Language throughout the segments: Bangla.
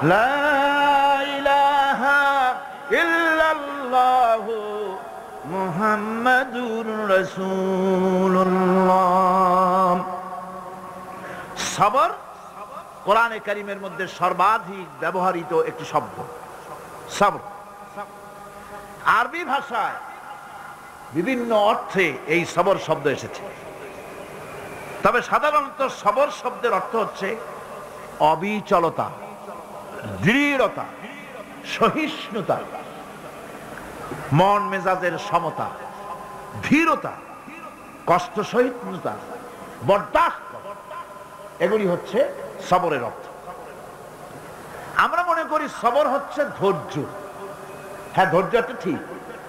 লা ইলাহা ইল্লাল্লাহু মুহাম্মাদুর রাসূলুল্লাহ। সবর কোরআনে কারীমের মধ্যে সর্বাধিক ব্যবহৃত একটি শব্দ সবর। আরবি ভাষায় বিভিন্ন অর্থে এই সবর শব্দ এসেছে, তবে সাধারণত সবর শব্দের অর্থ হচ্ছে অবিচলতা, দৃঢ়তা, সহিষ্ণুতা, মন মেজাজের সমতা, ধীরতা, কষ্ট সহিষ্ণুতা, বরদাস্ত, এগুলি হচ্ছে সবরের অর্থ। আমরা মনে করি সবর হচ্ছে ধৈর্য। হ্যাঁ, ধৈর্যটা ঠিক,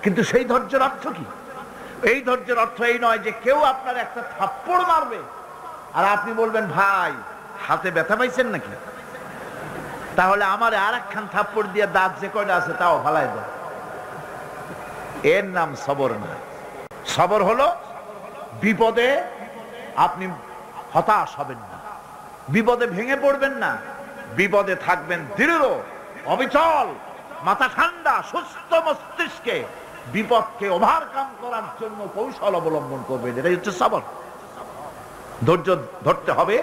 কিন্তু সেই ধৈর্যের অর্থ কি? এই ধৈর্যের অর্থ এই নয় যে কেউ আপনার একটা থাপ্পড় মারবে আর আপনি বলবেন ভাই হাতে ব্যথা পাইছেন নাকি, তাহলে আমার আর একখান থাপ্পড় দিয়ে দাঁত যে কয়টা আছে তাও ফালাই দেয়। এর নাম সবর না। সবর হলো বিপদে আপনি হতাশ হবেন না, বিপদে ভেঙে পড়বেন না, বিপদে থাকবেন দৃঢ়, অবিচল, মাথা ঠান্ডা, সুস্থ মস্তিষ্কে বিপদকে ওভারকাম করার জন্য কৌশল অবলম্বন করবেন। এটাই হচ্ছে সবর। ধৈর্য ধরতে হবে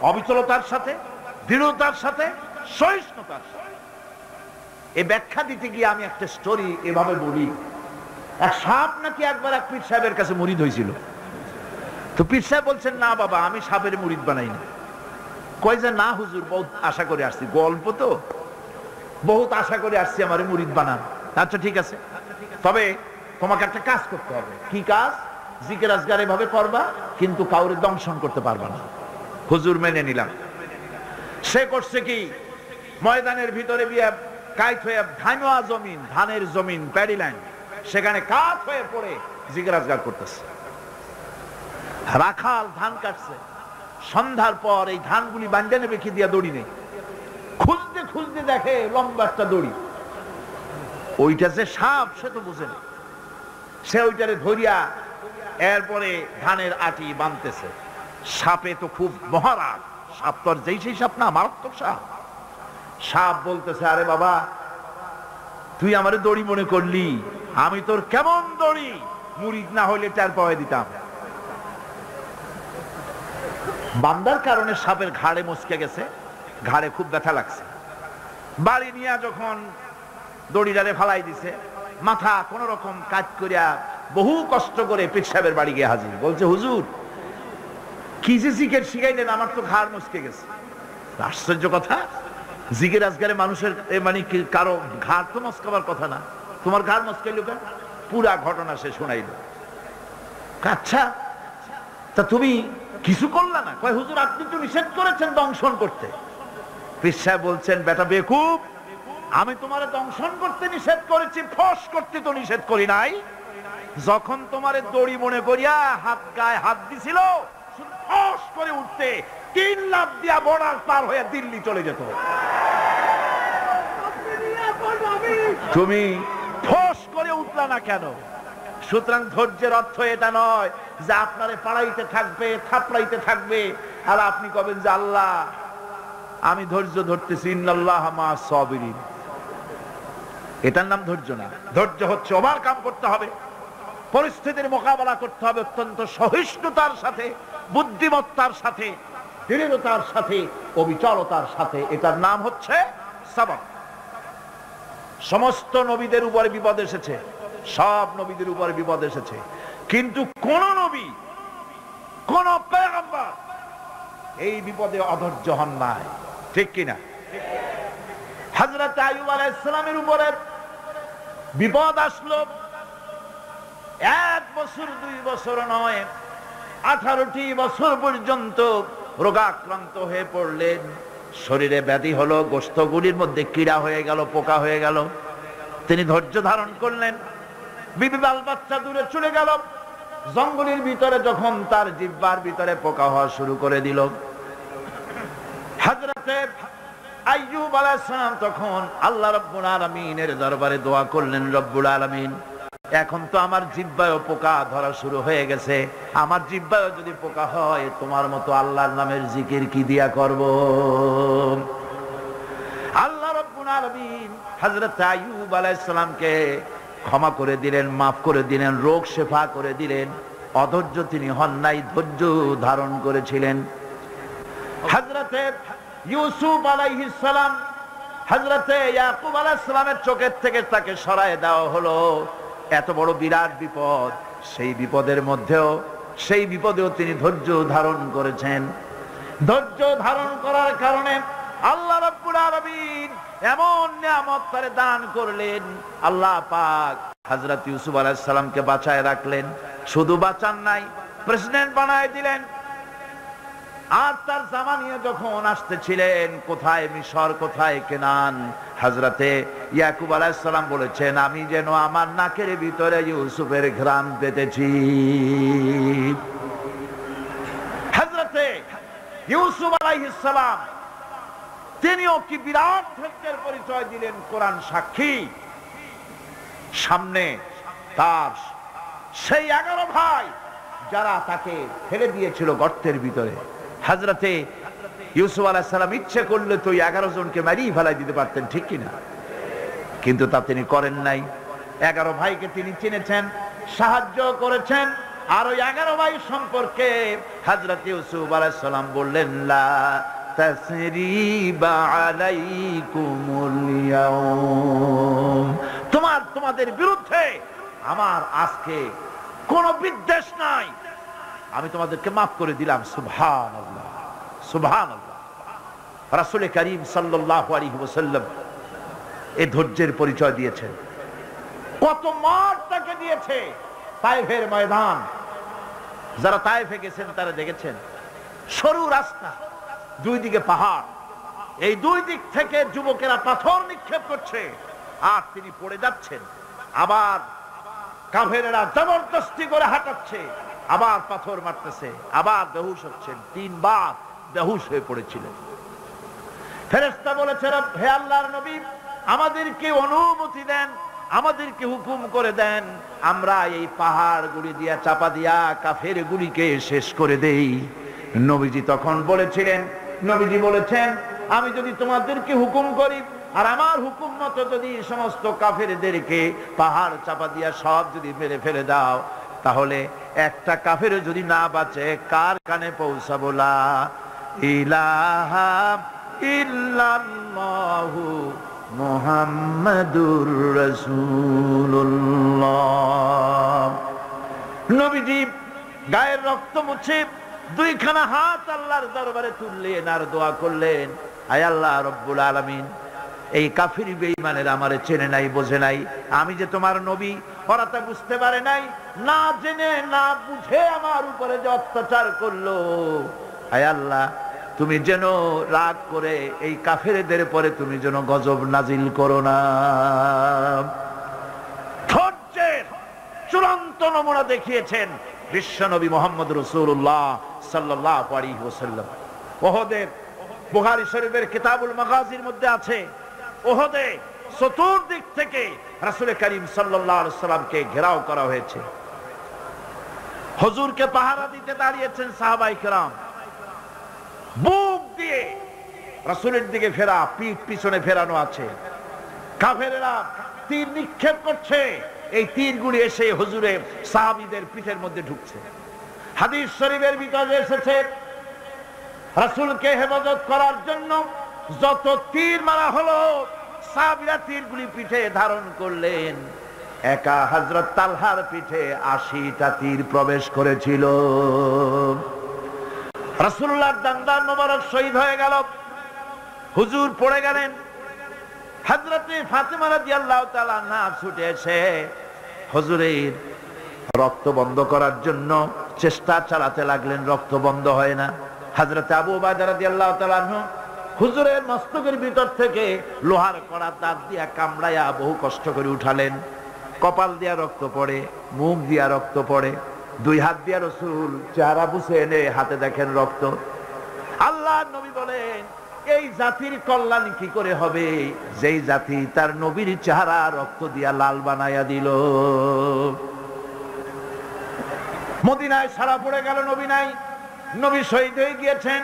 অবিচলতার সাথে, দৃঢ়তার সাথে, সহিষ্ণুতার সাথে। এই ব্যাখ্যা দিতে গিয়ে আমি একটা স্টোরি এভাবে বলি। এক সাপ নাকি একবার এক পীর সাহেবের কাছে মুরিদ হয়েছিল। তো পীর সাহেব বলছেন, না বাবা আমি সাপের মুরিদ বানাই না। কয় যে না হুজুর, বহুত আশা করে আসছি, গল্প তো, বহুত আশা করে আসছি আমার মুরিদ বানান। আচ্ছা ঠিক আছে, তবে তোমাকে একটা কাজ করতে হবে। কি কাজ? জিকির আজকার এভাবে করবা, কিন্তু কাউরে দংশন করতে পারবা না। হুজুর মেনে নিলাম। সে করছে কি, ময়দানের ভিতরে বিয়া কাইত হয়ে ধানওয়া জমিন, ধানের জমিন, প্যাডি লাইন, সেখানে কাত হয়ে পড়ে জিকির আজকার করতেছে। রাখাল ধান কাটছে, সন্ধ্যার পর এই ধানগুলি বান্ধে নেবে কি দিয়া দড়ি নেই, খুঁজতে খুঁজতে দেখে লম্বা একটা দড়ি। ওইটা যে সাপ সে তো বুঝে না, সে ওইটারে ধরিয়া এরপরে ধানের আটি বাঁধতেছে। সাপে তো খুব মহারাগ, সাপ তো আর যেই সেই সাপ না, মারাত্মক সাপ। সাপ বলতেছে, আরে বাবা তুই আমারে দড়ি মনে করলি, আমি তোর কেমন দড়ি, মুরিদ না হইলে চার পাওয়া দিতাম। বান্দার কারণে সাপের ঘাড়ে মুচকে গেছে, ঘাড়ে খুব ব্যথা লাগছে। বাড়ি নিয়ে যখন দড়িটারে ফালাই দিছে, মাথা কোন রকম কাজ করিয়া বহু কষ্ট করে পীর সাহেবের বাড়ি গিয়ে হাজির। বলছে, হুজুর কি যে জিকির শিখাইলেন, আমার তো ঘাড় মুচকে গেছে। আশ্চর্য কথা, জিকির আজকারে মানুষের মানে কারো ঘাড় তো মস্কাবার কথা না, তোমার ঘাড় মস্কাইল কেন? পুরা ঘটনা সে শোনাইল। আচ্ছা তা তুমি কিছু করলা না? কয় হুজুর আপনি তো নিষেধ করেছেন দংশন করতে। পীর সাহেব বলছেন, বেটা বেকুব, আমি তোমারে দংশন করতে নিষেধ করেছি, ফস করতে তো নিষেধ করি নাই। যখন তোমারে দড়ি মনে করিয়া হাত গায়ে হাত দিছিল, ফস করে উঠতে 3 লাফ দিয়া বর্ডার পার হয়ে দিল্লি চলে যেত। তুমি ফস করে উঠলা না কেন? সুতরাং ধৈর্যের অর্থ এটা নয় যে আপনারে পাড়াইতে থাকবে, থাপড়াইতে থাকবে, আর আপনি কবেন যে আল্লাহ আমি ধৈর্য ধরতেছি, ইন্নাল্লাহ মা'আস সাবিরিন। এটার নাম ধৈর্য না। ধৈর্য হচ্ছে ওভারকাম করতে হবে, পরিস্থিতির মোকাবেলা করতে হবে অত্যন্ত সহিষ্ণুতার সাথে, বুদ্ধিমত্তার সাথে, দৃঢ়তার সাথে, অবিচলতার সাথে। এটার নাম হচ্ছে সবর। সমস্ত নবীদের উপরে বিপদ এসেছে, সব নবীদের উপরে বিপদ এসেছে, কিন্তু কোন নবী, কোন পয়গম্বর এই বিপদে অধৈর্য হন নাই। ঠিক কিনা? হযরত আইয়ুব আলাইহিস সালামের উপরে বিপদ আসলো, 1 বছর 2 বছর নয়, 18টি বছর পর্যন্ত রোগাক্রান্ত হয়ে পড়লেন। শরীরে ব্যাধি হলো, গোশতগুলির মধ্যে কীড়া হয়ে গেল, পোকা হয়ে গেল। তিনি ধৈর্য ধারণ করলেন। বিবি বাল বাচ্চা দূরে চলে গেল। জঙ্গলের ভিতরে যখন তার জিহ্বার ভিতরে পোকা হওয়া শুরু করে দিল, হযরতে আইয়ুব আলাইহিস সালাম তখন আল্লাহ রাব্বুল আলামিনের দরবারে দোয়া করলেন, রব্বুল আলামিন এখন তো আমার জিহ্বায় পোকা ধরা শুরু হয়ে গেছে, আমার জিহ্বায় যদি পোকা হয় তোমার মতো আল্লাহর নামের জিকির কি দিয়া করব? আল্লাহ রাব্বুল আলামিন হযরত আইয়ুব আলাইহিস সালামকে ক্ষমা করে দিলেন, মাফ করে দিলেন, রোগ শেফা করে দিলেন। অধৈর্য তিনি হন নাই, ধৈর্য ধারণ করেছিলেন। হযরতে ইউসুফ আলাইহিস সালাম, হযরতে ইয়াকুব আলাইহিস সালামের চোখের থেকে তাকে সরায় দেওয়া হলো। এত বড় বিরাট বিপদ, সেই বিপদেও তিনি ধৈর্য ধারণ করেছেন। ধৈর্য ধারণ করার কারণে আল্লাহ রাব্বুল আলামিন এমন নিয়ামত তারে দান করলেন। আল্লাহ পাক হযরত ইউসুফ আলাইহিস সালামকে বাঁচায় রাখলেন। শুধু বাঁচান নাই, প্রেসিডেন্ট বানায় দিলেন। আর তার জামানিয়া যখন আসতেছিলেন, কোথায় মিশর, কোথায় কেনান, হযরতে ইয়াকুব আলাইহিস সালাম বলেছেন, আমি যেন আমার নাকের ভিতরে ইউসুফের ঘ্রাণ পেতেছি। হযরতে ইউসুফ আলাইহিস সালাম তিনিও কি বিরাট ধৈর্যের পরিচয় দিলেন, কোরআন সাক্ষী। সামনে তার সেই 11 ভাই যারা তাকে ফেলে দিয়েছিল গর্তের ভিতরে। হযরতে ইউসুফ আলাইহিস সালাম ইচ্ছে করলে তো 11 জনকে মারিয়ে ফেলাই দিতে পারতেন, ঠিক কিনা? কিন্তু তা তিনি করেন নাই। 11 ভাইকে তিনি চিনেছেন, সাহায্য করেছেন। আর ওই 11 ভাই সম্পর্কে হযরত ইউসুফ আলাইহিস সালাম বললেন, লা তাসরিবা আলাইকুমুল ইয়াউম, তোমাদের বিরুদ্ধে আমার আজকে কোনো বিদ্বেষ নাই, আমি তোমাদেরকে মাফ করে দিলাম। সুবহানাল্লাহ, সুবহানাল্লাহ। রাসূল করিম সাল্লাল্লাহু আলাইহি ওয়াসাল্লাম এই ধৈর্যের পরিচয় দিয়েছেন। কত মার তাকে দিয়েছে তায়েফের ময়দান। যারা তায়েফে গেছেন তারা দেখেছেন, সরু রাস্তা, দুই দিকে পাহাড়, এই দুই দিক থেকে যুবকেরা পাথর নিক্ষেপ করছে, আর তিনি পড়ে যাচ্ছেন। আবার কাফেরেরা জবরদস্তি করে হাঁটাচ্ছে, আবার পাথর মারতেছে, আবার বেহুশ হচ্ছেন। 3 বার বেহুশ হয়ে পড়েছিলেন। ফেরেশতা বলেছেন, হে আল্লাহর নবী, আমাদেরকে অনুমতি দেন, আমাদেরকে হুকুম করে দেন, আমরা এই পাহাড়গুলি দিয়া চাপা দিয়া কাফের গুলিকে শেষ করে দেই। নবীজি তখন বলেছিলেন, নবীজি বলেছেন, আমি যদি তোমাদেরকে হুকুম করি আর আমার হুকুম মতো যদি সমস্ত কাফেরদেরকে পাহাড় চাপা দিয়া সব যদি মেরে ফেলে দাও, তাহলে একটা কাফের যদি না বাঁচে, কার কানে পৌঁছাবো? লা ইলাহা ইল্লাল্লাহু মুহাম্মাদুর রাসূলুল্লাহ। নবীজি গায়ের রক্ত মুছে 2 খানা হাত আল্লাহর দরবারে তুললেন আর দোয়া করলেন, আয় আল্লাহ রব্বুল আলামিন, এই কাফির বেঈমানের আমারে চেনে নাই, বোঝে নাই, আমি যে তোমার নবী, ওরা তা বুঝতে পারে নাই, না জেনে না বুঝে আমার উপরে যে অত্যাচার করলো, আয় আল্লাহ তুমি যেন রাগ করে এই কাফেরদের পরে তুমি যেন গজব নাজিল করো না। ধৈর্যের চূড়ান্ত নমুনা দেখিয়েছেন বিশ্বনবী মুহাম্মদ রাসূলুল্লাহ সাল্লাল্লাহু আলাইহি ওয়াসাল্লাম। ওহদের, বুখারী শরীফের কিতাবুল মাগাজির মধ্যে আছে, ওহদে চতুর্দিক থেকে রাসূল করিম সাল্লাল্লাহু আলাইহি ওয়াসাল্লামকে ঘেরাও করা হয়েছে। হুজুরকে পাহারা দিতে দাঁড়িয়েছেন সাহাবায়ে কেরাম, বুক দিয়ে রাসূলের দিকে ফেরা, পিঠ পিছনে ফেরানো আছে। কাফেরেরা তীর নিক্ষেপ করছে, এই তীরগুলি এসে হুজুরের সাহাবীদের পিঠের মধ্যে ঢুকছে। হাদিস শরীফের ভিতরে এসেছে, রাসূলকে হেফাজত করার জন্য যত তীর মারা হলো, সাহাবীরা তীরগুলি পিঠে ধারণ করলেন। একা হযরত তালহার পিঠে 80টা তীর প্রবেশ করেছিল। রাসূলুল্লাহর দান্দান মোবারক শহীদ হয়ে গেল, হুজুর পড়ে গেলেন। হযরতে ফাতেমা রাদিয়াল্লাহু তাআলা আনহা ছুটে এসে হুজুরের রক্ত বন্ধ করার জন্য চেষ্টা চালাতে লাগলেন, রক্ত বন্ধ হয় না। হযরতে আবু উবাইদা রাদিয়াল্লাহু তাআলা আনহু হুজুরের মস্তকের ভিতর থেকে লোহার কড়া দাঁত দিয়া কামড়াইয়া বহু কষ্ট করে উঠালেন। কপাল দিয়া রক্ত পড়ে, মুখ দিয়া রক্ত পড়ে, 2 হাত দিয়া রাসূল চেহারা বুঝে এনে হাতে দেখেন রক্ত। আল্লাহর নবী বলেন, এই জাতির কল্যাণ কি করে হবে যেই জাতি তার নবীর চেহারা রক্ত দিয়া লাল বানাইয়া দিল। মদিনায় সারা পড়ে গেল, নবী নাই, নবী শহীদ হয়ে গিয়েছেন।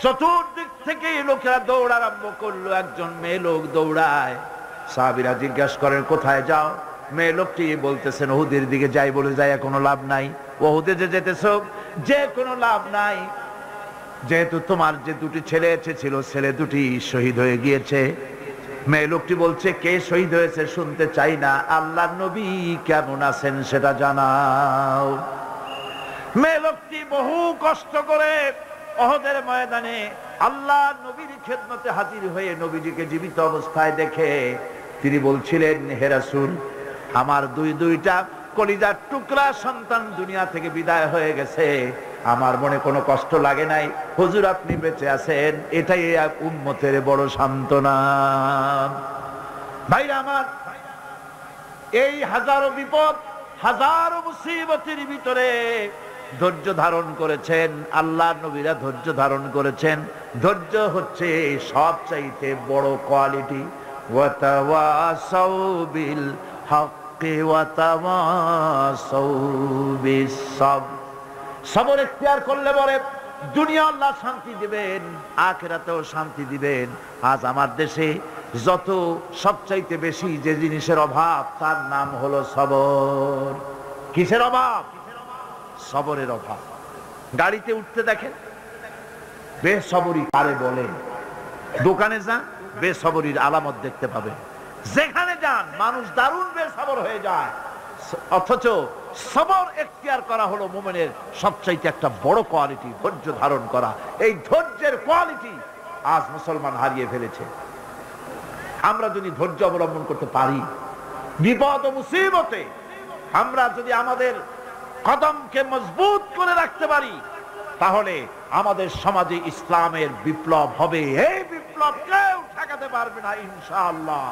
চতুর্দিক থেকে লোকেরা দৌড় আরম্ভ করলো। একজন মেয়ে লোক দৌড়ায়। সাহাবীরা জিজ্ঞাসা করেন, কোথায় যাও? মেয়ে লোকটি বলতেছেন, উহুদের দিকে যাই। বলে যায় কোনো লাভ নাই। উহুদে যে যেতেছো, যে কোনো লাভ নাই, যেহেতু তোমার যে দুটি ছেলে ছিল, ছেলে দুটি শহীদ হয়ে গিয়েছে। মেয়ে লোকটি বলছে, কে শহীদ হয়েছে শুনতে চাই না, আল্লাহর নবী কেমন আছেন সেটা জানাও। মেয়ে লোকটি বহু কষ্ট করে উহুদের ময়দানে আল্লাহর নবীর খেদমতে হাজির হয়ে নবীজিকে জীবিত অবস্থায় দেখে তিনি বলছিলেন, হে রাসূল, আমার দুইটা কলিজার টুকরা সন্তান দুনিয়া থেকে বিদায় হয়ে গেছে, আমার মনে কোনো কষ্ট লাগে নাই। হুজুর আপনি বেঁচে আছেন, এটাই উম্মতের বড় সান্ত্বনা। ভাইরা আমার, এই হাজারো বিপদ, হাজারো মুসিবতের ভিতরে ধৈর্য ধারণ করেছেন আল্লাহর নবীরা, ধৈর্য ধারণ করেছেন। ধৈর্য হচ্ছে সবচাইতে বড় কোয়ালিটি। ওয়াতাওয়াসাউ বিল হাক্কি ওয়াতাওয়াসাউ বিস সাবর। সবর ইখতিয়ার করলে পরে দুনিয়া আল্লাহ শান্তি দিবেন, আখিরাতেও শান্তি দিবেন। আজ আমার দেশে যত সবচাইতে বেশি যে জিনিসের অভাব, তার নাম হলো সবর। কিসের অভাব? সবরের অভাব। গাড়িতে উঠতে দেখেন বেসবরি কারে বলে, দোকানে যান বেসবরির আলামত দেখতে পাবেন। যেখানে যান মানুষ দারুণ বেসবর হয়ে যায়। অথচ সবর ইখতিয়ার করা হলো মুমিনের সবচাইতে একটা বড় কোয়ালিটি, ধৈর্য ধারণ করা। এই ধৈর্যের কোয়ালিটি আজ মুসলমান হারিয়ে ফেলেছে। আমরা যদি ধৈর্য অবলম্বন করতে পারি, বিপদ ও মুসিবতে আমরা যদি আমাদের কদমকে মজবুত করে রাখতে পারি, তাহলে আমাদের সমাজে ইসলামের বিপ্লব হবে। এই বিপ্লব কেউ ঠেকাতে পারবে না ইনশাআল্লাহ।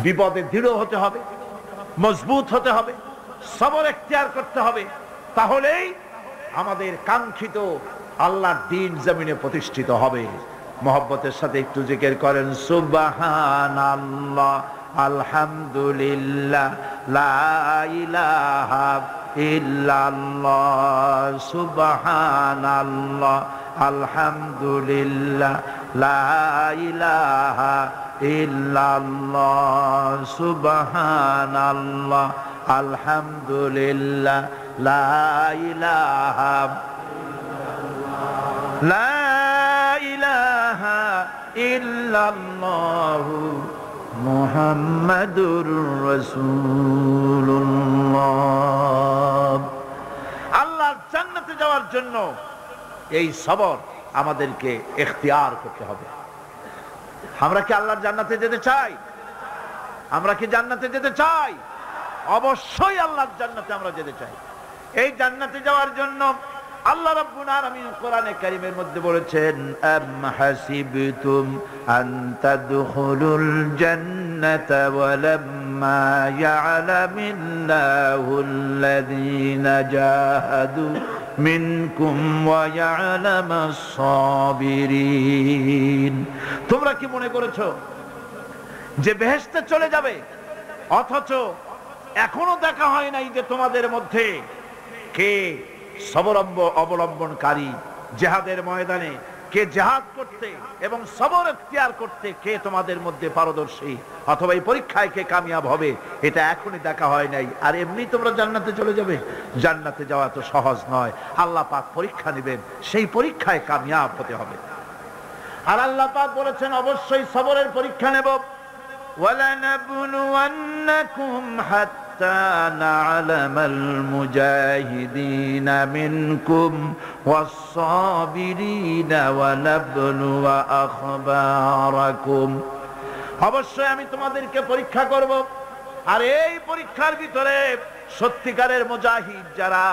বিপদে দৃঢ় হতে হবে, মজবুত হতে হবে, সবর ইখতিয়ার করতে হবে, তাহলেই আমাদের কাঙ্ক্ষিত আল্লাহর দ্বীন জমিনে প্রতিষ্ঠিত হবে। মহব্বতের সাথে একটু জিকির করেন, সুবহানাল্লাহ, আলহামদুলিল্লাহ, লা ইলাহা ইল্লাল্লাহ, সুবহানাল্লাহ, আলহামদুলিল্লাহ, লা ইলাহা ইল্লাল্লাহ, সুবহানাল্লাহ, আলহামদুলিল্লাহ, লা ইলাহা ইল্লাল্লাহ, মুহাম্মাদুর রাসূলুল্লাহ। আল্লাহর জান্নাতে যাওয়ার জন্য এই সবর আমাদেরকে ইখতিয়ার করতে হবে। আমরা কি আল্লাহর জান্নাতে যেতে চাই? আমরা কি জান্নাতে যেতে চাই? অবশ্যই আল্লাহর জান্নাতে আমরা যেতে চাই। এই জান্নাতে যাওয়ার জন্য আল্লাহ রাব্বুল আলামিন কোরআনে কারীমের মধ্যে বলেছেন, আম হাসিবতুম আন তাদখুলুল জান্নাতা ওয়া লাম্মা ইয়া'লামিল্লাহুল্লাযীনা জাহাদু মিনকুম ওয়া ইয়া'লামাস সাবিরিন। তোমরা কি মনে করেছো যে বেহেশতে চলে যাবে, অথচ এখনো দেখা হয় নাই যে তোমাদের মধ্যে কে সবর অবলম্বনকারী, জিহাদের ময়দানে কে জিহাদ করতে এবং সবর ইখতিয়ার করতে কে তোমাদের মধ্যে পারদর্শী, অথবা এই পরীক্ষায় কে কামিয়াব হবে, এটা এখনই দেখা হয় নাই। আর এমনি তোমরা জান্নাতে চলে যাবে? জান্নাতে যাওয়া তো সহজ নয়। আল্লাহ পাক পরীক্ষা নেবেন, সেই পরীক্ষায় কামিয়াব হতে হবে। আর আল্লাহ পাক বলেছেন অবশ্যই সবরের পরীক্ষা নেব। ওয়ালানাবলুওয়ান্নাকুম হাত্তা না'লামাল মুজাহিদিনা মিনকুম ওয়াস-সাবিরিনা ওয়া নাবলুয়া আখবারাকুম। অবশ্যই আমি তোমাদেরকে পরীক্ষা করব, আর এই পরীক্ষার ভিতরে সত্যিকারের মুজাহিদ যারা,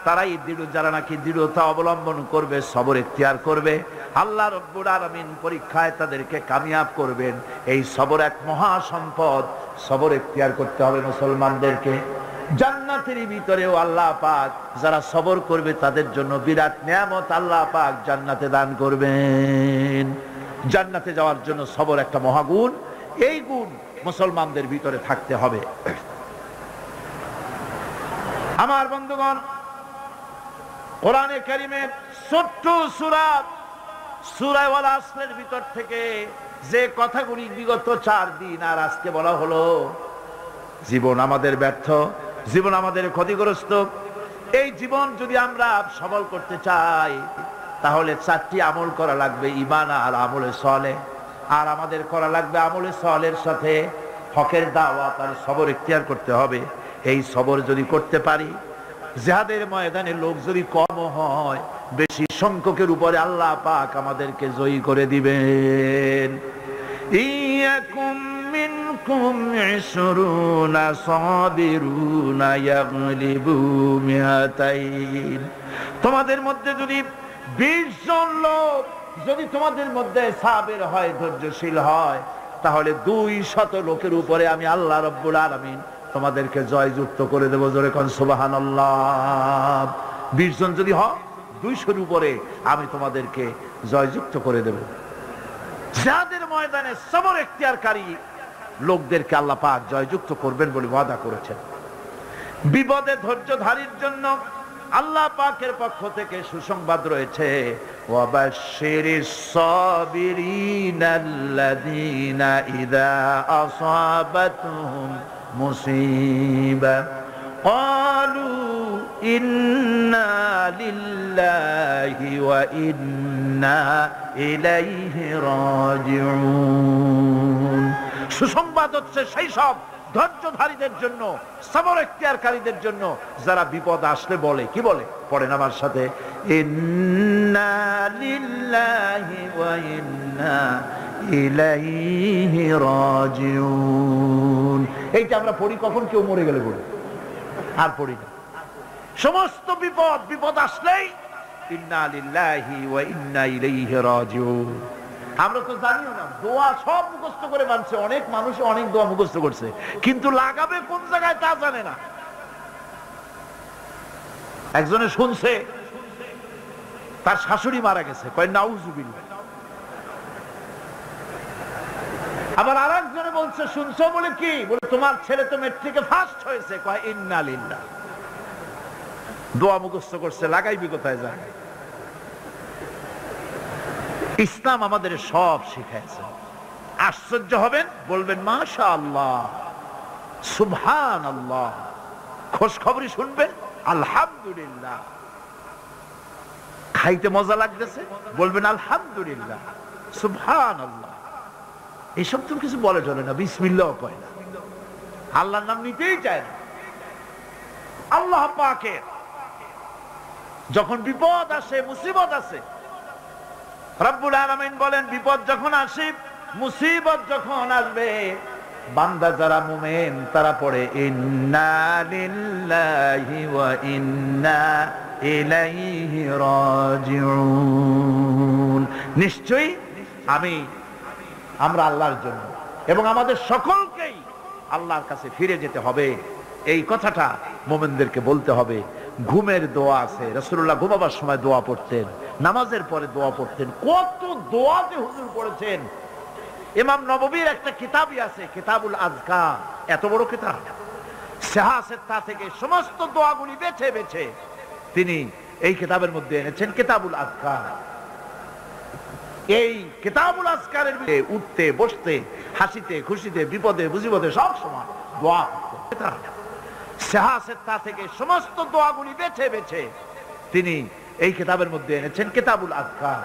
তারাই যারা নাকি দৃঢ়তা অবলম্বন করবে, সবর ইখতিয়ার করবে, আল্লাহ রাব্বুল আলামিন পরীক্ষায় তাদেরকে কামিয়াব করবেন। এই সবর এক মহা সম্পদ। সবর ইখতিয়ার করতে হবে মুসলমানদেরকে। জান্নাতের ভিতরেও আল্লাহ পাক যারা সবর করবে তাদের জন্য বিরাট নিয়ামত আল্লাহ পাক জান্নাতে দান করবেন। জান্নাতে যাওয়ার জন্য সবর একটা মহাগুণ। এই গুণ মুসলমানদের ভিতরে থাকতে হবে। আমার বন্ধুগণ, কোরআনে কারীমের ছোট্ট সূরা ওয়াল আসরের ভিতর থেকে যে কথাগুলি বিগত 4 দিন আর আজকে বলা হলো, জীবন আমাদের ব্যর্থ, জীবন আমাদের ক্ষতিগ্রস্ত। এই জীবন যদি আমরা সবল করতে চাই তাহলে 4টি আমল করা লাগবে, ঈমান আর আমলে সালেহ। আর আমাদের করা লাগবে আমলে সালেহের সাথে হকের দাওয়াত আর সবর ইখতিয়ার করতে হবে। এই সবর যদি করতে পারি, জিহাদের ময়দানে লোক যদি কম হয়, বেশি সংখ্যকের উপরে আল্লাহ পাক আমাদেরকে জয়ী করে দিবেন। ইয়াকুম মিনকুম 20 সাবিরুনা ইয়াগলিবু মিআতাইন। তোমাদের মধ্যে যদি 20 জন লোক যদি তোমাদের মধ্যে সাবির হয়, ধৈর্যশীল হয়, তাহলে 200 লোকের উপরে আমি আল্লাহ রাব্বুল আলামিন তোমাদেরকে জয়যুক্ত করে দেব। জোরে কোন সুবহানাল্লাহ। 20 জন যদি হয়, 200-র উপরে আমি তোমাদেরকে জয়যুক্ত করে দেব। জিহাদের ময়দানে সবর ইখতিয়ারকারী লোকদেরকে আল্লাহ পাক জয়যুক্ত করবেন বলে ওয়াদা করেছেন। বিপদে ধৈর্যধারীর জন্য আল্লাহ পাকের পক্ষ থেকে সুসংবাদ রয়েছে, ওয়াবাশশিরিস সাবিরিনাল্লাযীনা ইযা আসাবাতুহুম মুসিবা ক্বালু ইন্না লিল্লাহি ওয়া ইন্না ইলাইহি রাজিউন। সুসংবাদ হচ্ছে সেই সব ধৈর্যধারীদের জন্য, সবর ইখতিয়ারকারীদের জন্য, যারা বিপদ আসলে বলে, কি বলে? পড়েন আমার সাথে, ইন্না লিল্লাহি ওয়া ইন্না ইলাইহি রাজিউন। এইটা আমরা পড়ি কখন? কেউ মরে গেলে পড়ি, আর পড়ি না। সমস্ত বিপদ আসলেই ইন্না লিল্লাহি ওয়া ইন্না ইলাইহি রাজিউন। আমরা তো জানিও না, দোয়া সব মুখস্থ করে মানছে, অনেক মানুষ অনেক দোয়া মুখস্থ করছে, কিন্তু লাগাবে কোন জায়গায় তা জানে না। একজনে শুনছে তার শাশুড়ি মারা গেছে, কয় নাউজুবিল্লাহ। আবার আরেকজনে বলছে, শুনছো বলে কি? বলে তোমার ছেলে তো মেট্রিকে ফার্স্ট হয়েছে, কয় ইন্না লিল্লাহ। দোয়া মুখস্থ করছে, লাগাইবি কোথায় যায়? ইসলাম আমাদের সব শিখাইছে। আশ্চর্য হবেন, বলবেন মাশাআল্লাহ, সুবহানাল্লাহ। খোঁজ খবরই শুনবেন, আলহামদুলিল্লাহ। খাইতে মজা লাগতেছে, বলবেন আলহামদুলিল্লাহ, সুবহানাল্লাহ। এইসব তো কিছু বলে চলে না, বিসমিল্লাহ কয় না, আল্লাহর নাম নিতেই চায় না। আল্লাহ পাকের যখন বিপদ আসে, মুসিবত আসে, রব্বুল আলামিন বলেন, বিপদ যখন আসে, মুসিবত যখন আসবে, বান্দা যারা মুমিন তারা পড়ে ইন্না লিল্লাহি ওয়া ইন্না ইলাইহি রাজিউন। নিশ্চয়ই আমরা আল্লাহর জন্য এবং আমাদের সকলকেই আল্লাহর কাছে ফিরে যেতে হবে, এই কথাটা মুমিনদেরকে বলতে হবে। ঘুমের দোয়া আছে, রাসূলুল্লাহ ঘুমাবার সময় দোয়া পড়তেন, নামাজের পরে দোয়া পড়তেন। কত দোয়া যে হুজুর পড়েছেন। ইমাম নববীর একটা কিতাবই আছে, কিতাবুল আযকার, এত বড় কিতাব। সিহাসেত্তা থেকে সমস্ত দোয়াগুলি বেছে বেছে তিনি এই কিতাবের মধ্যে এনেছেন, কিতাবুল আযকার। এই কিতাবুল আযকারের ভিতরে উঠতে বসতে, হাসিতে খুশিতে, বিপদে মুসিবতে সব সময় দোয়া করতেন। সিহাসেত্তা থেকে সমস্ত দোয়াগুলি বেছে বেছে তিনি এই কিতাবের মধ্যে এনেছেন, কিতাবুল আযকার।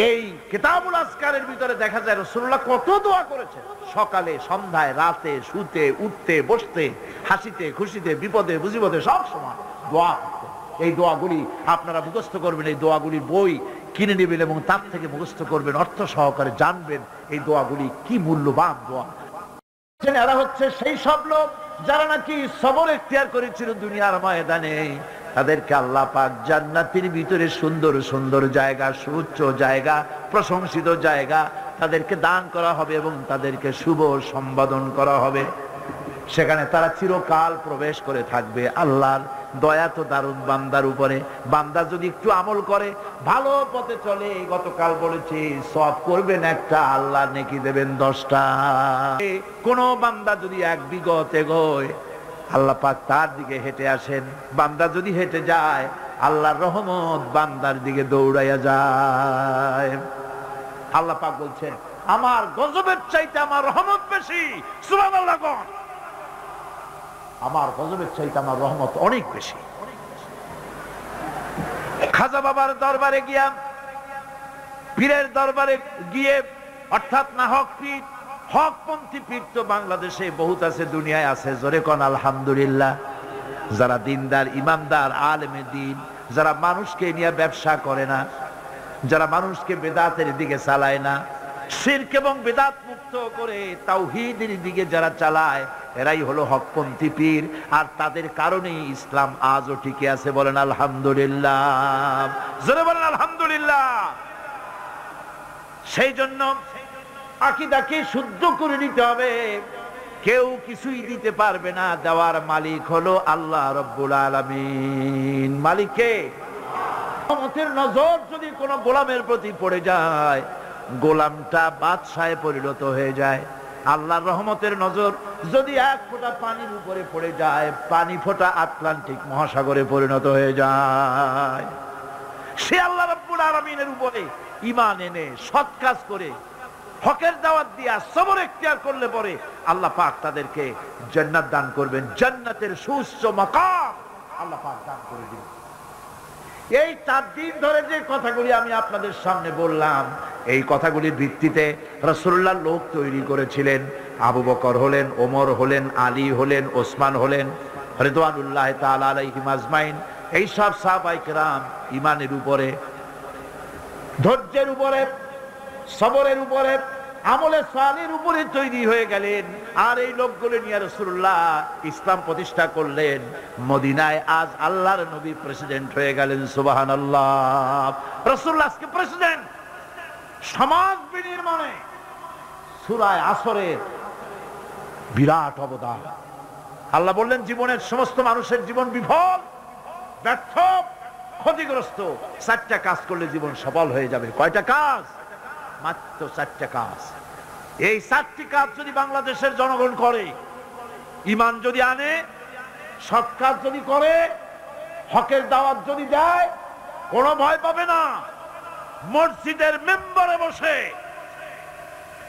এই কিতাবুল আযকারের ভিতরে দেখা যায় রাসূলুল্লাহ কত দোয়া করেছেন, সকালে, সন্ধ্যায়, রাতে, শুতে, উঠতে বসতে, হাসিতে খুশিতে, বিপদে মুসিবতে সব সময় দোয়া করতেন। এই দোয়াগুলি আপনারা মুখস্থ করবেন, এই দোয়াগুলির বই কিনে নেবেন এবং তার থেকে মুখস্থ করবেন, অর্থ সহকারে জানবেন এই দোয়াগুলি কি মূল্যবান দোয়া। এরা হচ্ছে সেই সব লোক যারা নাকি সবর ইখতিয়ার করেছিল দুনিয়ার ময়দানে। তাদেরকে আল্লাহ পাক জান্নাতের ভিতরে সুন্দর সুন্দর জায়গা, সুউচ্চ জায়গা, প্রশংসিত জায়গা তাদেরকে দান করা হবে এবং তাদেরকে শুভ সম্বোধন করা হবে। সেখানে তারা চিরকাল প্রবেশ করে থাকবে। আল্লাহর দয়া তো দারুণ বান্দার উপরে। বান্দা যদি একটু আমল করে, ভালো পথে চলে, গতকাল বলেছি সওয়াব করবেন একটা, আল্লাহ নেকি দেবেন 10টা। কোন বান্দা যদি 1 বিঘত এগোয়, আল্লাহ পাক তার দিকে হেঁটে আসেন। বান্দা যদি হেঁটে যায়, আল্লাহর রহমত বান্দার দিকে দৌড়াইয়া যায়। আল্লাহ পাক বলছেন, আমার গজবের চাইতে আমার রহমত বেশি। সুবহানাল্লাহ কোন? আমার গজবের চাইতে আমার রহমত অনেক বেশি। খাজা বাবার দরবারে গিয়া, পীরের দরবারে গিয়ে, অর্থাৎ না হক পীর, হকপন্থী পীর তো বাংলাদেশে বহুত আছে, দুনিয়ায় আছে। জোরে কোন আলহামদুলিল্লাহ। যারা দিনদার, ইমানদার, আলেমে দিন, যারা মানুষকে নিয়ে ব্যবসা করে না, যারা মানুষকে বেদাতের দিকে চালায় না, শিরক এবং বেদাত মুক্ত করে তাওহীদের দিকে যারা চালায়, এরাই হলো হকপন্থী পীর। আর তাদের কারণেই ইসলাম আজও টিকে আছে। বলেন আলহামদুলিল্লাহ, জোরে বলেন আলহামদুলিল্লাহ। সেই জন্য আকীদাকে শুদ্ধ করে নিতে হবে। কেউ কিছুই দিতে পারবে না, দেওয়ার মালিক হলো আল্লাহ রাব্বুল আলামিন। মালিক কে? রহমতের নজর যদি কোনো গোলামের প্রতি পড়ে যায়, গোলামটা বাদশাহে পরিণত হয়ে যায়। আল্লাহর রহমতের নজর যদি এক ফোঁটা পানির উপরে পড়ে যায়, পানি ফোঁটা আটলান্টিক মহাসাগরে পরিণত হয়ে যায়। সে আল্লাহ রাব্বুল আলামিনের উপরে ঈমান এনে সৎ কাজ করে হকের দাওয়াত দিয়া সবর ইখতিয়ার করলে পরে আল্লাহ পাক তাদেরকে জান্নাত দান করবেন। জান্নাতের সুউচ্চ মাকাম আল্লাহ পাক দান করে দিবেন। এই 4 দিন ধরে যে কথাগুলি আমি আপনাদের সামনে বললাম, এই কথাগুলির ভিত্তিতে রাসূলুল্লাহ লোক তৈরি করেছিলেন। আবু বকর হলেন, ওমর হলেন, আলী হলেন, ওসমান হলেন, রিদওয়ানুল্লাহ তাআলা আলাইহিম আজমাইন। এই সব সাহাবায়ে কেরাম ঈমানের উপরে, ধৈর্যের উপরে, সবরের উপরে, আমলে সালের উপরে তৈরি হয়ে গেলেন। আর এই লোকগুলো নিয়ে রাসূলুল্লাহ ইসলাম প্রতিষ্ঠা করলেন। মদিনায় আজ আল্লাহর নবী প্রেসিডেন্ট হয়ে গেলেন। সুবহানাল্লাহ। রাসূলুল্লাহ আজকে প্রেসিডেন্ট। সমাজ বিনির্মাণে সূরা আসরের বিরাট অবদান। আল্লাহ বললেন, জীবনের সমস্ত মানুষের জীবন বিফল, ব্যর্থ, ক্ষতিগ্রস্ত। 4টা কাজ করলে জীবন সফল হয়ে যাবে। কয়টা কাজ? মাত্র 4টা কাজ। এই 4টি কাজ যদি বাংলাদেশের জনগণ করে, ঈমান যদি আনে, সৎ কাজ যদি করে, হকের দাওয়াত যদি দেয়, কোনো ভয় পাবে না। মসজিদের মেম্বারে বসে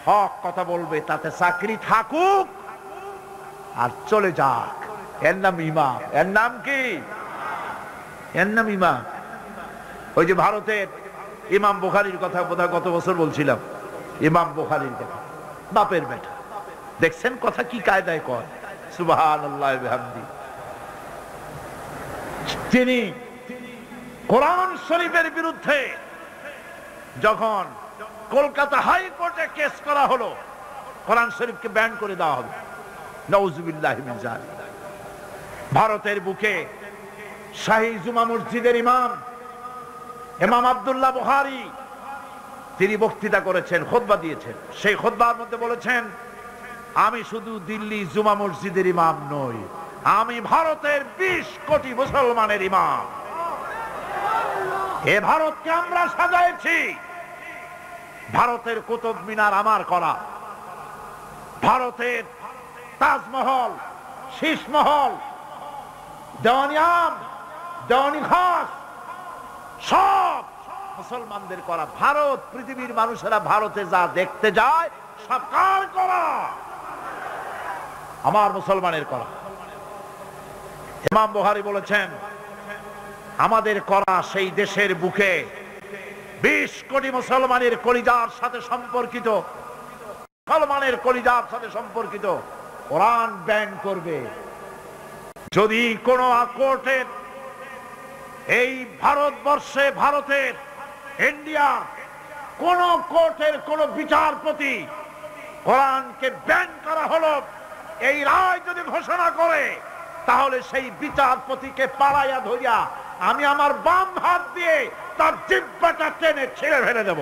হক কথা বলবে, তাতে চাকরি থাকুক আর চলে যাক। এর নাম ইমাম। এর নাম কি? এর নাম ইমাম। ওই যে ভারতের ইমাম বুখারীর কথা বোধহয় গত বছর বলছিলাম। ইমাম বুখারীর কথা, বাপের বেটা। দেখছেন কথা কি কায়দায় কয়। সুবহানাল্লাহ বিহামদি। তিনি কোরআন শরীফের বিরুদ্ধে যখন কলকাতা হাইকোর্টে কেস করা হলো, কোরআন শরীফকে ব্যান করে দেওয়া হবে, নাউযুবিল্লাহি মিন যালিক। ভারতের বুকে শাহী জুমা মসজিদের ইমাম ইমাম আব্দুল্লাহ বুখারী তিনি বক্তৃতা করেছেন, খুতবা দিয়েছেন। সেই খুতবার মধ্যে বলেছেন, আমি শুধু দিল্লি জুমা মসজিদের ইমাম নই, আমি ভারতের 20 কোটি মুসলমানের ইমাম। এ ভারতকে আমরা সাজাইছি। ভারতের কুতুব মিনার আমার করা, ভারতের তাজমহল, শীষমহল, দেওয়ানি আম, দেওয়ানি খাস সব মুসলমানদের করা। ভারত, পৃথিবীর মানুষেরা ভারতে যা দেখতে যায় সব কার করা? আমার মুসলমানের করা। ইমাম বুখারী বলেছেন, আমাদের করা সেই দেশের বুকে 20 কোটি মুসলমানের কলিজার সাথে সম্পর্কিত, মুসলমানের কলিজার সাথে সম্পর্কিত কোরআন ব্যান করবে। যদি কোন কোর্টের, এই ভারতবর্ষে, ভারতের, ইন্ডিয়া, কোন কোর্টের কোন বিচারপতি কোরআনকে ব্যান করা হলো, এই রায় যদি ঘোষণা করে, তাহলে সেই বিচারপতিকে পালাইয়া ধরিয়া আমি আমার বাম হাত দিয়ে তার জিহ্বাটা টেনে ছিঁড়ে ফেলে দেব।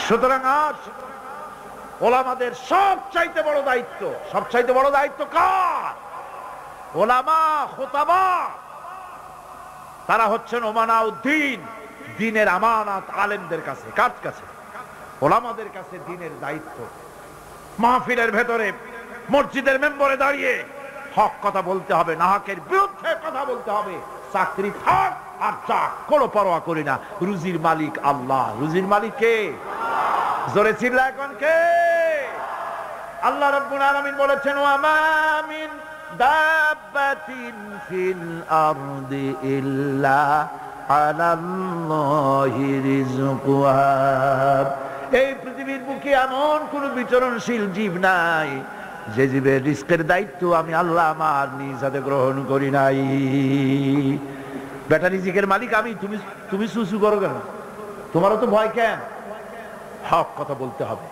সুতরাং আজ ওলামাদের সবচাইতে বড় দায়িত্ব, সবচাইতে বড় দায়িত্ব কার? ওলামা, খুতাবা। তারা হচ্ছেন ওমানাউদ্দিন, দ্বীনের আমানত আলেমদের কাছে। কার কাছে? ওলামাদের কাছে দ্বীনের দায়িত্ব। মাহফিলের ভেতরে, মসজিদের মেম্বরে দাঁড়িয়ে হক কথা বলতে হবে, না হকের বিরুদ্ধে কথা বলতে হবে। চাকরি থাক আর চাক, কোনো পরোয়া করি না। রুজির মালিক আল্লাহ। রুজির মালিক কে? জোরে চিল্লা এখন কে? আল্লাহ রাব্বুল আলামিন বলেছেন, ওয়া মা মিন দাব্বাতিন ফিল আরদি ইল্লা আলাল্লাহি রিজকুহা। এই পৃথিবীর বুকে এমন কোন বিচরণশীল জীব নাই যে জীবের রিস্কের দায়িত্ব আমি আল্লাহ আমার নিজ হাতে গ্রহণ করি নাই। বেটা রিজিকের মালিক আমি, তুমি সুসু করো কেন? তোমারও তো ভয় কেন? হক কথা বলতে হবে।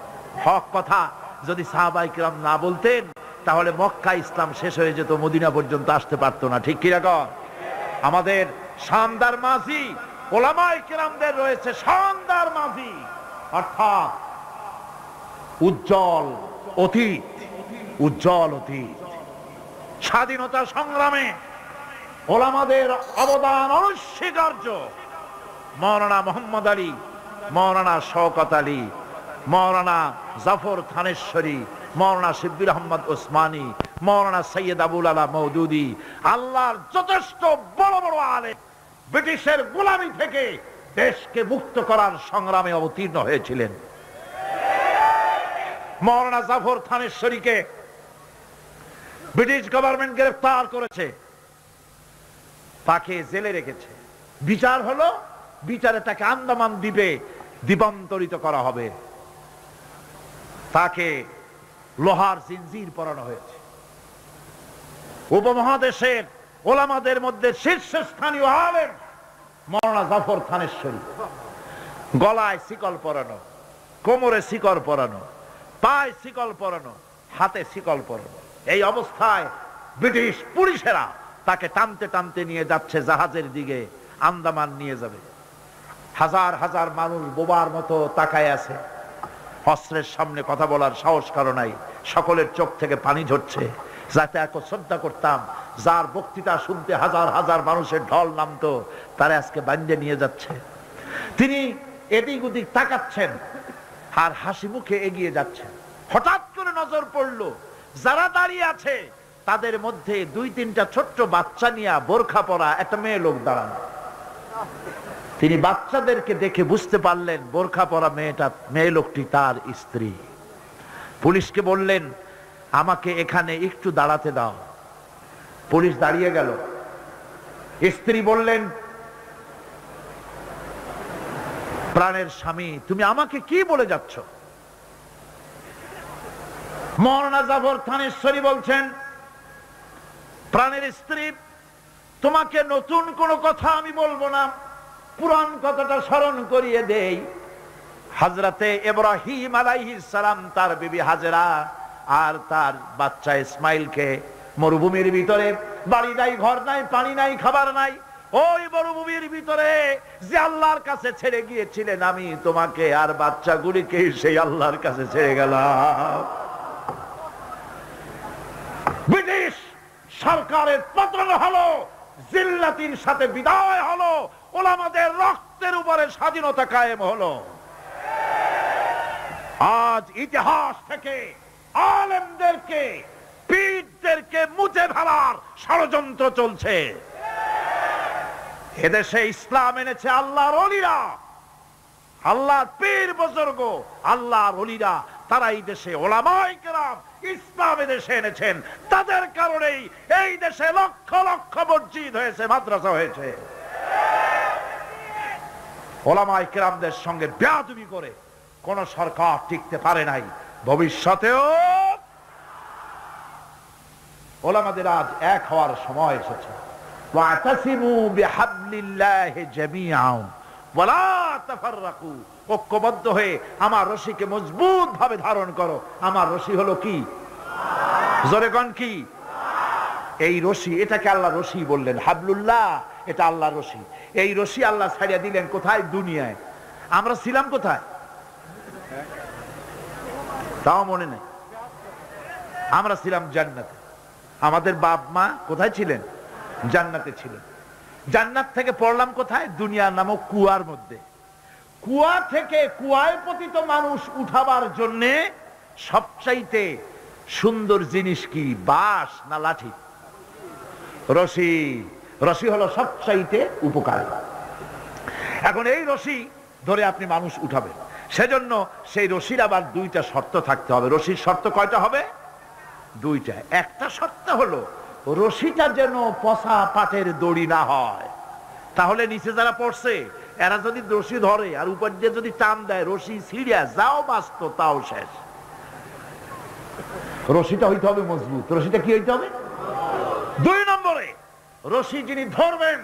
হক কথা যদি সাহাবায়ে কিরাম না বলতেন তাহলে মক্কা ইসলাম শেষ হয়ে যেত, মদিনা পর্যন্ত আসতে পারতো না। ঠিক কি রকম? আমাদের শানদার মাঝি ওলামায়ে কিরামদের রয়েছে শানদার মাঝি, অর্থাৎ উজ্জ্বল অতীত। উজ্জ্বল অতীত। স্বাধীনতা সংগ্রামে ওলামাদের অবদান অনস্বীকার্য। মাওলানা মোহাম্মদ আলী, মাওলানা শওকত আলী, মাওলানা জাফর থানেশ্বরী, মাওলানা শিব্বির আহমদ ওসমানী, মাওলানা সৈয়দ আবুল আলা মওদুদি, আল্লাহর যথেষ্ট বড় বড় আলেম ব্রিটিশের গোলামি থেকে দেশকে মুক্ত করার সংগ্রামে অবতীর্ণ হয়েছিলেন। মাওলানা জাফর থানেশ্বরীকে ব্রিটিশ গভর্নমেন্ট গ্রেফতার করেছে, তাকে জেলে রেখেছে। বিচার হলো, বিচারে তাকে আন্দামান দ্বীপে দ্বীপান্তরিত করা হবে। তাকে লোহার জিনজির পরানো হয়েছে। উপমহাদেশের ওলামাদের মধ্যে শীর্ষস্থানীয় আলেম মাওলানা জাফর থানেশ্বরী, গলায় শিকল পরানো, কোমরে শিকল পরানো, পায়ে শিকল পরানো, হাতে শিকল পরানো। এই অবস্থায় ব্রিটিশ পুলিশেরা তাকে টানতে টানতে নিয়ে যাচ্ছে জাহাজের দিকে, আন্দামান নিয়ে যাবে। হাজার হাজার মানুষ বোবার মতো তাকায় আছে। অস্ত্রের সামনে কথা বলার সাহস কারো নাই। সকলের চোখ থেকে পানি ঝরছে। যাতে এত শ্রদ্ধা করতাম, যার বক্তৃতা শুনতে হাজার হাজার মানুষের ঢল নামতো, তারা আজকে বান্ধে নিয়ে যাচ্ছে। তিনি এদিক ওদিক তাকাচ্ছেন আর হাসি মুখে এগিয়ে যাচ্ছেন। হঠাৎ করে নজর পড়লো যারা দাঁড়িয়ে আছে তাদের মধ্যে দুই তিনটা ছোট্ট বাচ্চা নিয়ে বোরখা পরা একটা মেয়ে লোক দাঁড়ানো। তিনি বাচ্চাদেরকে দেখে বুঝতে পারলেন বোরখা পরা মেয়ে লোকটি তার স্ত্রী। পুলিশকে বললেন, আমাকে এখানে একটু দাঁড়াতে দাও। পুলিশ দাঁড়িয়ে গেল। স্ত্রী বললেন, প্রাণের স্বামী, তুমি আমাকে কি বলে যাচ্ছ? মাওলানা জাফর থানেশ্বরী বলছেন, প্রাণের স্ত্রী, তোমাকে নতুন কোনো কথা আমি বলবো না, পুরান কথাটা স্মরণ করিয়ে দেই। হযরতে ইব্রাহিম আলাইহিস সালাম তার বিবি হাজেরা আর তার বাচ্চা ইসমাইলকে মরুভূমির ভিতরে, বাড়ি নাই, ঘর নাই, পানি নাই, খাবার নাই, ওই মরুভূমির ভিতরে যে আল্লাহর কাছে ছেড়ে গিয়েছিলেন, আমি তোমাকে আর বাচ্চাগুলিকে সেই আল্লাহর কাছে ছেড়ে গেলাম। ব্রিটিশ সরকারের পতন হলো, জিল্লাতির সাথে বিদায় হলো, ওলামাদের রক্তের উপরে স্বাধীনতা কায়েম হলো। আজ ইতিহাস থেকে আলেমদেরকে, পীরদেরকে মুছে ফেলার ষড়যন্ত্র চলছে। এদেশে ইসলাম এনেছে আল্লাহর ওলিরা, আল্লাহর পীর বুজুর্গ, আল্লাহর ওলিরা। তারা এই দেশে ওলামায়ে কেরাম ইসলাম এদেশে এনেছেন। তাদের কারণেই এই দেশে লক্ষ লক্ষ মসজিদ হয়েছে, মাদ্রাসা হয়েছে। ওলামায়ে কেরামদের সঙ্গে বেয়াদবি করে কোন সরকার টিকতে পারে নাই, ভবিষ্যতেও। ওলামাদের আজ এক হওয়ার সময় এসেছে। ওয়াতাসিমু বিহাবলিল্লাহি জামিআন ওয়ালা তাফাররাকু। ঐক্যবদ্ধ হয়ে আমার রশিকে মজবুত ভাবে ধারণ করো। আমার রশি হলো কি? জোরে কোন কি? এই রশি, এটাকে আল্লাহ রশি বললেন। হাবলুল্লাহ, এটা আল্লাহ রশি। এই রশি আল্লাহ ছাড়িয়ে দিলেন কোথায়? দুনিয়ায়। আমরা ছিলাম কোথায়? তাও মনে নেই। আমরা ছিলাম জান্নাতে। আমাদের বাপ মা কোথায় ছিলেন? জান্নাতে ছিলেন। জান্নাত থেকে পড়লাম কোথায়? দুনিয়া নামক কুয়ার মধ্যে। কুয়া থেকে কুয়ায় পতিত মানুষ উঠাবার জন্য সবচাইতে সুন্দর জিনিস কি? বাঁশ না লাঠি? রশি। রশি হলো সবচাইতে উপকারী। এখন এই রশি ধরে আপনি মানুষ উঠাবেন, সেজন্য সেই রশির আবার দুইটা শর্ত থাকতে হবে। রশির শর্ত কয়টা হবে? দুইটা। একটা শর্ত হলো রশিটা যেন পচা পাটের দড়ি না হয়, তাহলে নিচে যারা পড়ছে এরা যদি রশি ধরে আর উপর দিয়ে যদি টান দেয়, রশি ছিঁড়ে যাও বাঁচত তাও শেষ। রশিটা হইতে হবে মজবুত। রশিটা কি হইতে হবে? দুই নম্বরে, রশি যিনি ধরবেন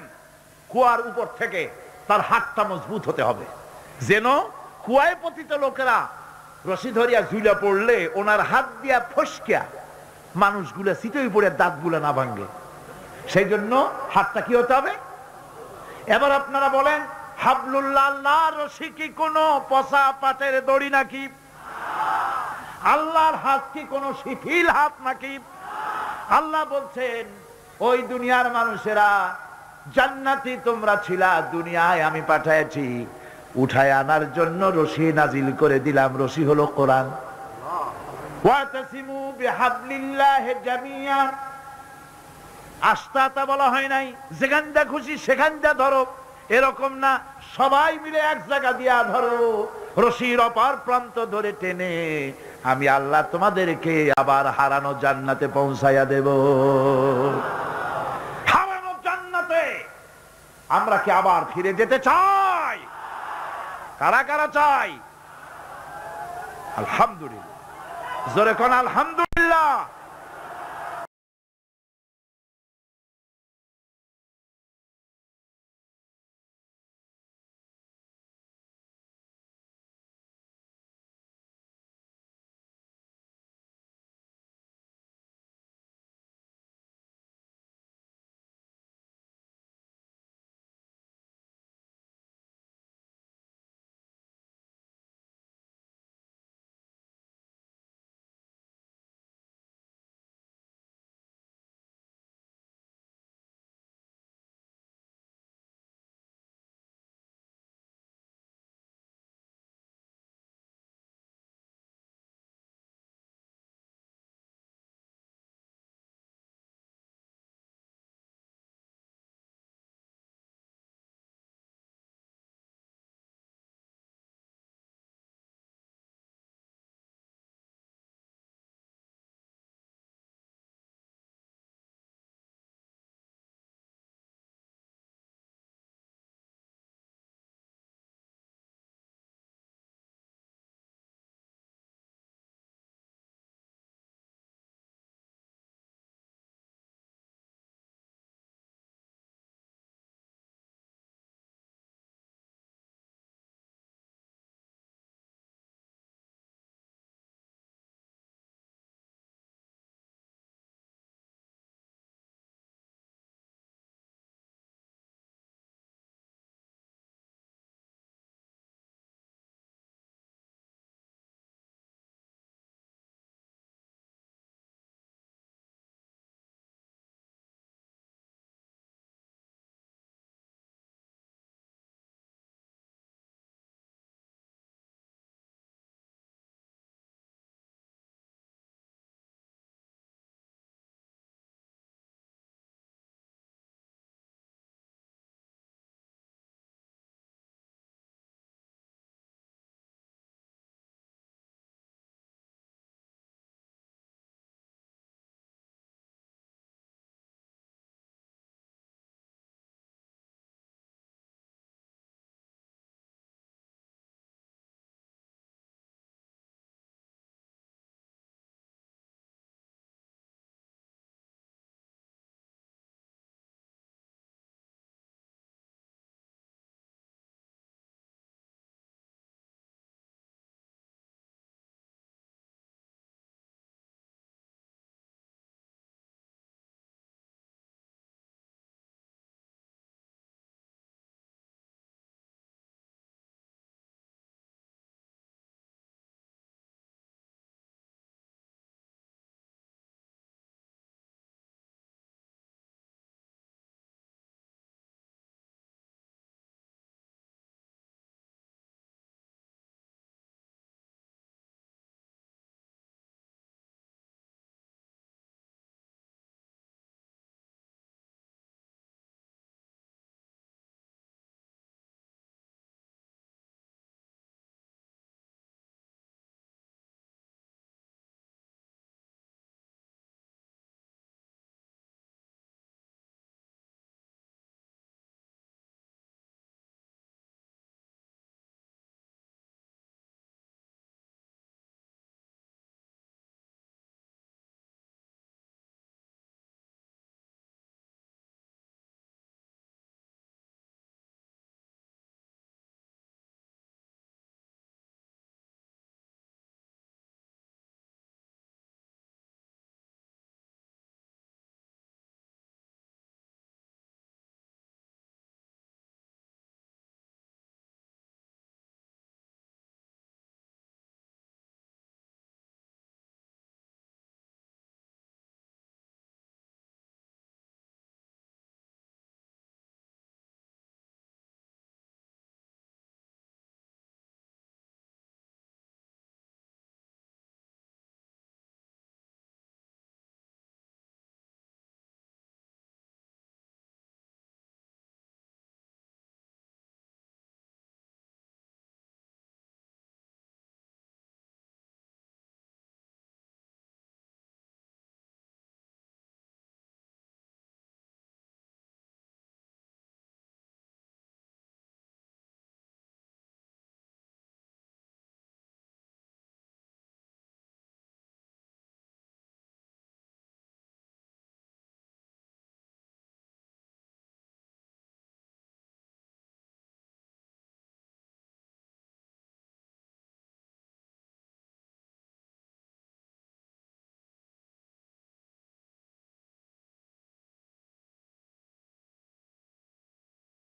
কুয়ার উপর থেকে তার হাতটা মজবুত হতে হবে, যেন কুয়ায় পতিত লোকেরা রশি ধরিয়া ঝুলা পড়লে ওনার হাত দিয়া ফসকিয়া মানুষগুলা সিটই পড়ে দাঁতগুলা না ভাঙ্গে। সেই জন্য হাতটা কি হতে হবে? এবার আপনারা বলেন, হাবলুল্লাহ রশি কি কোনো পচা পাটের দড়ি নাকি? আল্লাহর হাত কি কোনো শিথিল হাত নাকি? আল্লাহ বলছেন, ওই দুনিয়ার মানুষেরা জান্নাতি তোমরা ছিলা, দুনিয়ায় আমি পাঠাইছি উঠায় আনার জন্য রশি নাজিল করে দিলাম। রশি হলো কোরআন। ওয়াতাসিমু বিহাবলিল্লাহি জামিয়া। আস্তাতা বলা হয় নাই যেখান যা খুশি সেখান যা ধরো, এরকম না, সবাই মিলে এক জায়গা দিয়া ধরো। রশির অপর প্রান্ত ধরে টেনে আমি আল্লাহ তোমাদেরকে আবার হারানো জান্নাতে পৌঁছাইয়া দেব। হারানো জান্নাতে আমরা কি আবার ফিরে যেতে চাই? কারা কারা চাই? আলহামদুলিল্লাহ, জোরে কোন আলহামদুলিল্লাহ।